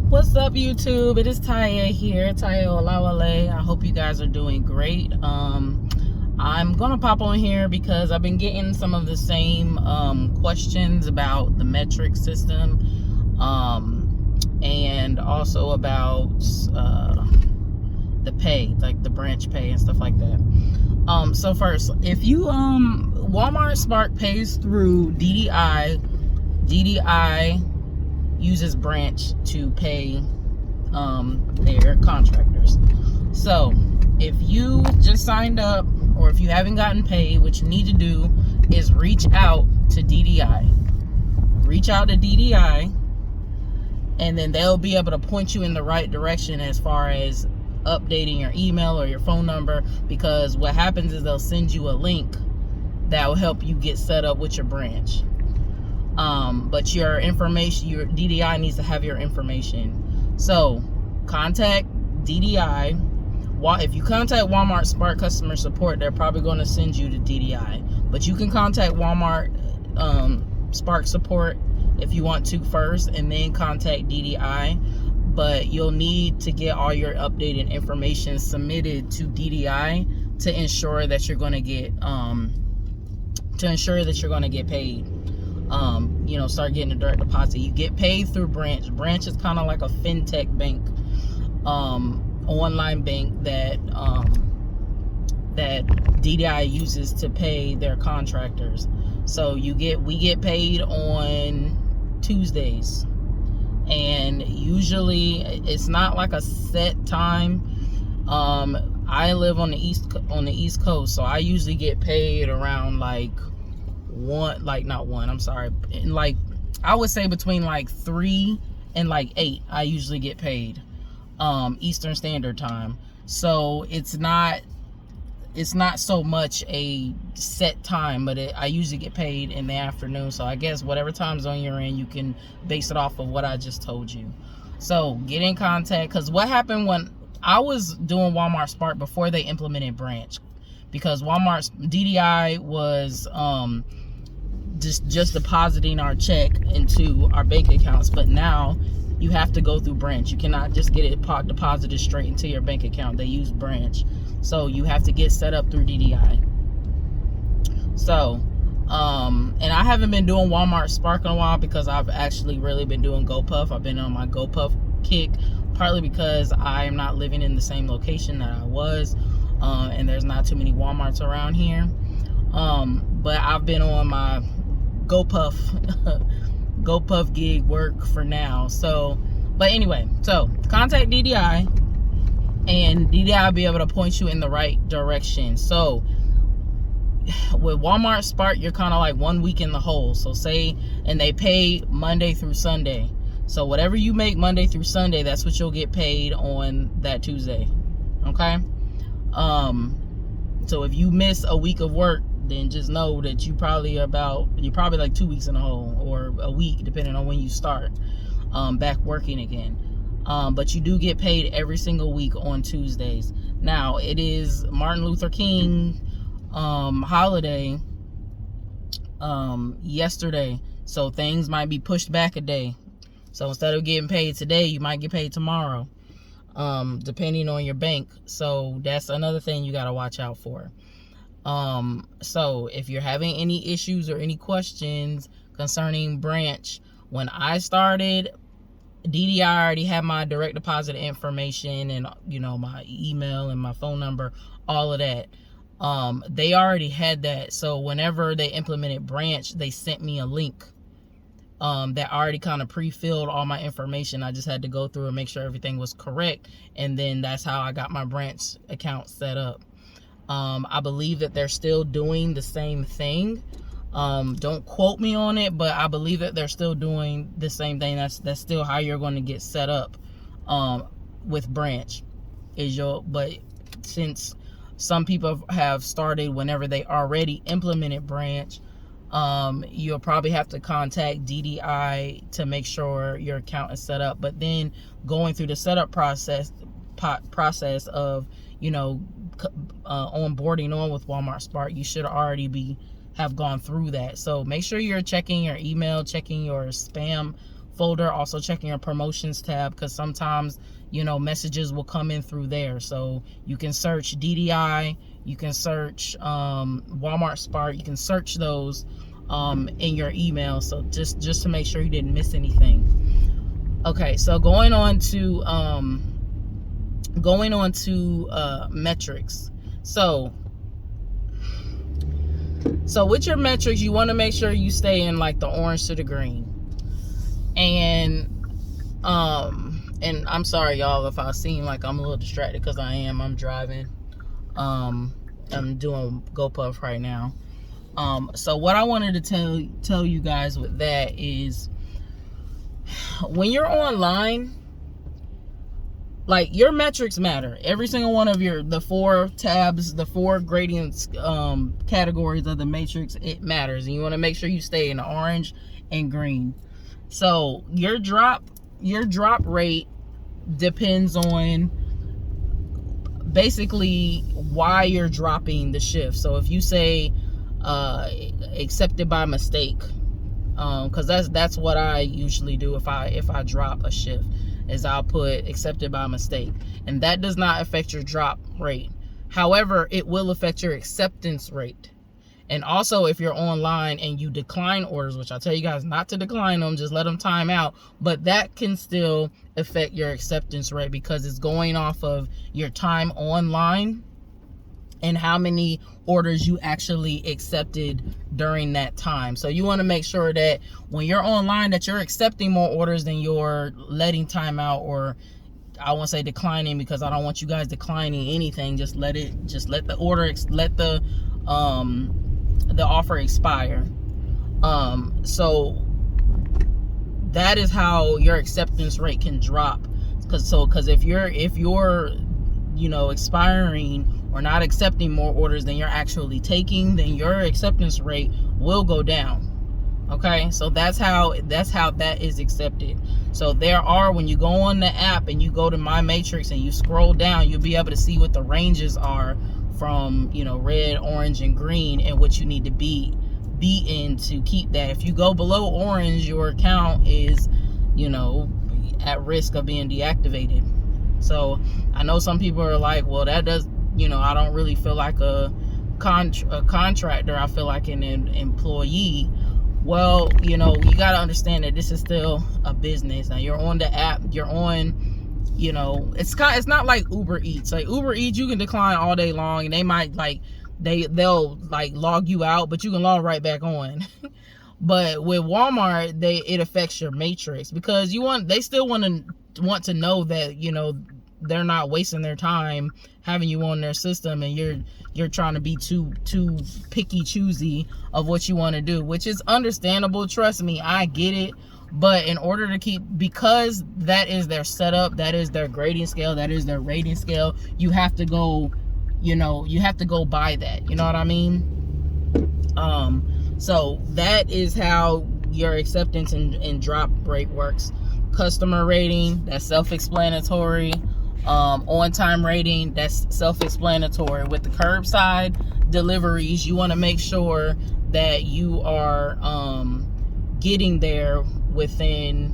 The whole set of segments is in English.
What's up, YouTube? It is Taya here, Taya Olawale. I hope you guys are doing great. I'm gonna pop on here because I've been getting some of the same questions about the metric system, and also about the pay, like the branch pay and stuff like that. So first, if you Walmart Spark pays through DDI uses branch to pay their contractors. So if you just signed up, or if you haven't gotten paid, what you need to do is reach out to DDI. Reach out to DDI, and then they'll be able to point you in the right direction as far as updating your email or your phone number, because what happens is they'll send you a link that will help you get set up with your branch. But your information, your DDI needs to have your information. So contact DDI. If you contact Walmart Spark customer support, they're probably going to send you to DDI. But you can contact Walmart Spark support if you want to first, and then contact DDI. But you'll need to get all your updated information submitted to DDI to ensure that you're going to get paid. Start getting a direct deposit. You get paid through branch. Branch is kind of like a fintech bank, online bank that DDI uses to pay their contractors. So we get paid on Tuesdays, and usually it's not like a set time. I live on the East Coast, so I usually get paid around I would say between 3 and 8. I usually get paid Eastern Standard Time. So it's not so much a set time, but I usually get paid in the afternoon. So I guess whatever time zone you're in, you can base it off of what I just told you. So get in contact, because what happened when I was doing Walmart Spark before they implemented branch, because Walmart's DDI was just depositing our check into our bank accounts, but now you have to go through branch. You cannot just get it deposited straight into your bank account. They use branch, so you have to get set up through DDI. So and I haven't been doing Walmart Spark in a while because I've actually really been doing GoPuff. I've been on my GoPuff kick, partly because I am not living in the same location that I was, and there's not too many Walmarts around here. But I've been on my GoPuff gig work for now. So, but anyway, so contact DDI, and DDI will be able to point you in the right direction. So with Walmart Spark, you're kind of like 1 week in the hole. So and they pay Monday through Sunday. So whatever you make Monday through Sunday, that's what you'll get paid on that Tuesday. Okay. So if you miss a week of work, then just know that you're probably like 2 weeks in a hole, or a week, depending on when you start back working again. But you do get paid every single week on Tuesdays. Now, it is Martin Luther King holiday yesterday, so things might be pushed back a day. So instead of getting paid today, you might get paid tomorrow, depending on your bank. So that's another thing you got to watch out for. So if you're having any issues or any questions concerning branch, when I started, DDI already had my direct deposit information, and my email and my phone number, all of that. They already had that. So whenever they implemented branch, they sent me a link that already kind of pre-filled all my information. I just had to go through and make sure everything was correct, and then that's how I got my branch account set up. I believe that they're still doing the same thing. Don't quote me on it, but I believe that they're still doing the same thing. That's still how you're going to get set up with branch. But since some people have started whenever they already implemented branch, you'll probably have to contact DDI to make sure your account is set up. But then going through the setup process of onboarding on with Walmart Spark, you should already have gone through that. So make sure you're checking your email, checking your spam folder, also checking your promotions tab, because sometimes, you know, messages will come in through there. So you can search DDI, you can search Walmart Spark, you can search those in your email. So just to make sure you didn't miss anything. Okay, so going on to metrics. So with your metrics, you want to make sure you stay in like the orange to the green. And I'm sorry, y'all, if I seem like I'm a little distracted, because I'm driving. I'm doing GoPuff right now. So what I wanted to tell you guys with that is, when you're online, like, your metrics matter. Every single one of the 4 tabs, the 4 gradients, categories of the matrix, it matters. And you want to make sure you stay in the orange and green. So your drop rate depends on basically why you're dropping the shift. So if you say accepted by mistake, because that's what I usually do if I drop a shift, is I'll put accepted by mistake, and that does not affect your drop rate. However, it will affect your acceptance rate. And also, if you're online and you decline orders, which I tell you guys not to decline them, just let them time out, but that can still affect your acceptance rate, because it's going off of your time online and how many orders you actually accepted during that time. So you want to make sure that when you're online, that you're accepting more orders than you're letting time out, or I won't say declining, because I don't want you guys declining anything. Just let the order, let the offer expire. So that is how your acceptance rate can drop. Because if you're you know, expiring or not accepting more orders than you're actually taking, then your acceptance rate will go down. Okay, so that's how that is accepted. So when you go on the app and you go to My Matrix and you scroll down, you'll be able to see what the ranges are from, you know, red, orange, and green, and what you need to be in to keep that. If you go below orange, your account is, you know, at risk of being deactivated. So I know some people are like, well, that does, you know, I don't really feel like a contractor. I feel like an employee. Well, you know, you got to understand that this is still a business. Now, you're on the app, you're on, you know, it's not like UberEats. Like Uber Eats, you can decline all day long, and they might they'll log you out, but you can log right back on. But with Walmart, it affects your matrix, because they still want to know that, you know, they're not wasting their time having you on their system, and you're trying to be too picky choosy of what you want to do, which is understandable. Trust me, I get it. But in order to because that is their setup, that is their grading scale, that is their rating scale, you have to go, you know, by that. You know what I mean? So that is how your acceptance and drop rate works. Customer rating, that's self-explanatory. On-time rating, that's self-explanatory. With the curbside deliveries, you want to make sure that you are getting there within,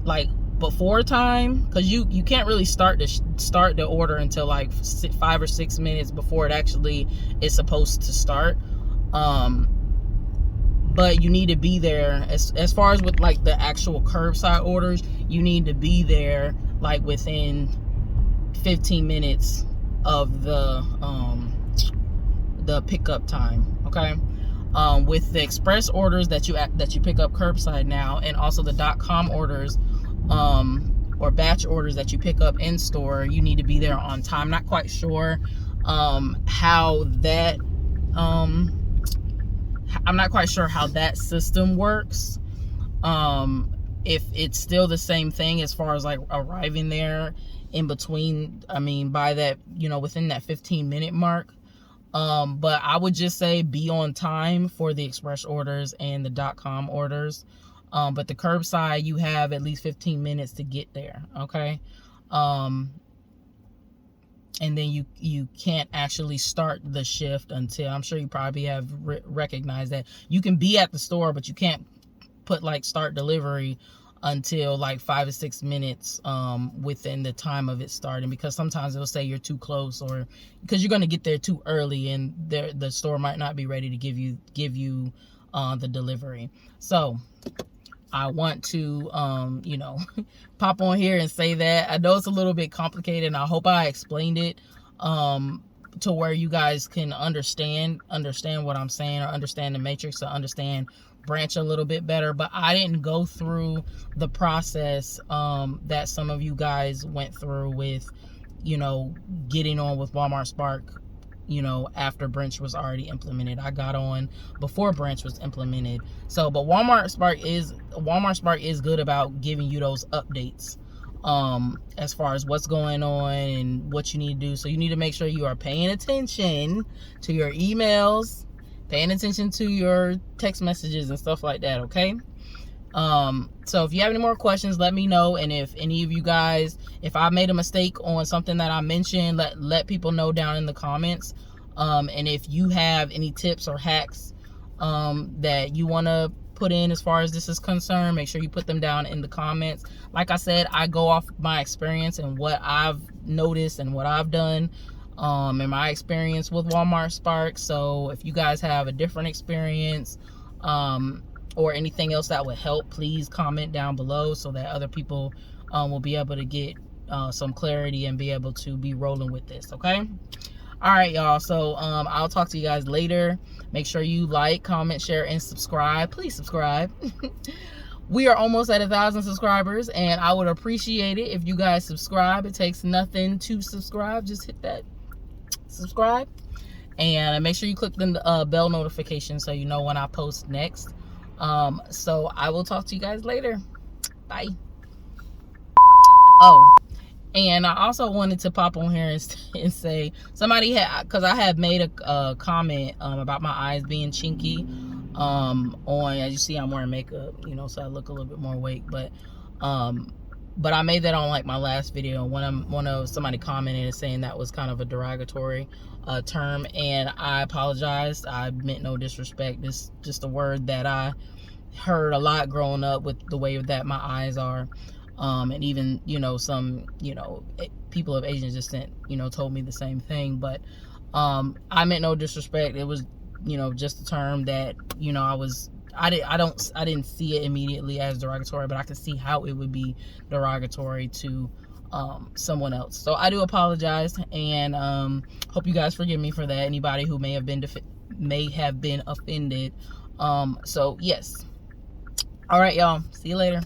like, before time, because you can't really start the order until like 5 or 6 minutes before it actually is supposed to start. But you need to be there, as far as with like the actual curbside orders, you need to be there like within 15 minutes of the pickup time. Okay. With the express orders that you pick up curbside now, and also the .com orders, or batch orders that you pick up in store, you need to be there on time. Not quite sure how that I'm not quite sure how that system works. If it's still the same thing as far as like arriving there in between, I mean, by that, you know, within that 15-minute mark. But I would just say be on time for the express orders and the .com orders. But the curbside, you have at least 15 minutes to get there. Okay. and then you can't actually start the shift until, I'm sure you probably have recognized that you can be at the store, but you can't put like start delivery until like 5 or 6 minutes within the time of it starting, because sometimes it'll say you're too close, or because you're going to get there too early and the store might not be ready to give you the delivery. So I want to pop on here and say that I know it's a little bit complicated, and I hope I explained it to where you guys can understand what I'm saying, or understand the matrix, or understand branch a little bit better. But I didn't go through the process that some of you guys went through with getting on with Walmart Spark after branch was already implemented. I got on before branch was implemented. So but Walmart Spark is good about giving you those updates as far as what's going on and what you need to do. So you need to make sure you are paying attention to your emails, paying attention to your text messages and stuff like that, okay? So if you have any more questions, let me know. And if any of you guys, if I made a mistake on something that I mentioned, let people know down in the comments. And if you have any tips or hacks that you want to put in as far as this is concerned, make sure you put them down in the comments. Like I said, I go off my experience and what I've noticed and what I've done in my experience with Walmart Spark. So if you guys have a different experience or anything else that would help, please comment down below so that other people will be able to get some clarity and be able to be rolling with this, okay? All right, y'all. So I'll talk to you guys later. Make sure you like, comment, share, and subscribe. Please subscribe. We are almost at 1,000 subscribers, and I would appreciate it if you guys subscribe. It takes nothing to subscribe. Just hit that subscribe, and make sure you click the bell notification so you know when I post next. So I will talk to you guys later. Bye. Oh, and I also wanted to pop on here and say, somebody had, because I had made a comment about my eyes being chinky on, as you see, I'm wearing makeup, so I look a little bit more awake, but I made that on like my last video. When somebody commented and saying that was kind of a derogatory term, and I apologize. I meant no disrespect. It's just a word that I heard a lot growing up with the way that my eyes are. And even, some, people of Asian descent, told me the same thing. But I meant no disrespect. It was, just a term that, I didn't see it immediately as derogatory, but I could see how it would be derogatory to someone else. So I do apologize, and hope you guys forgive me for that. Anybody who may have been offended. So yes. All right, y'all. See you later.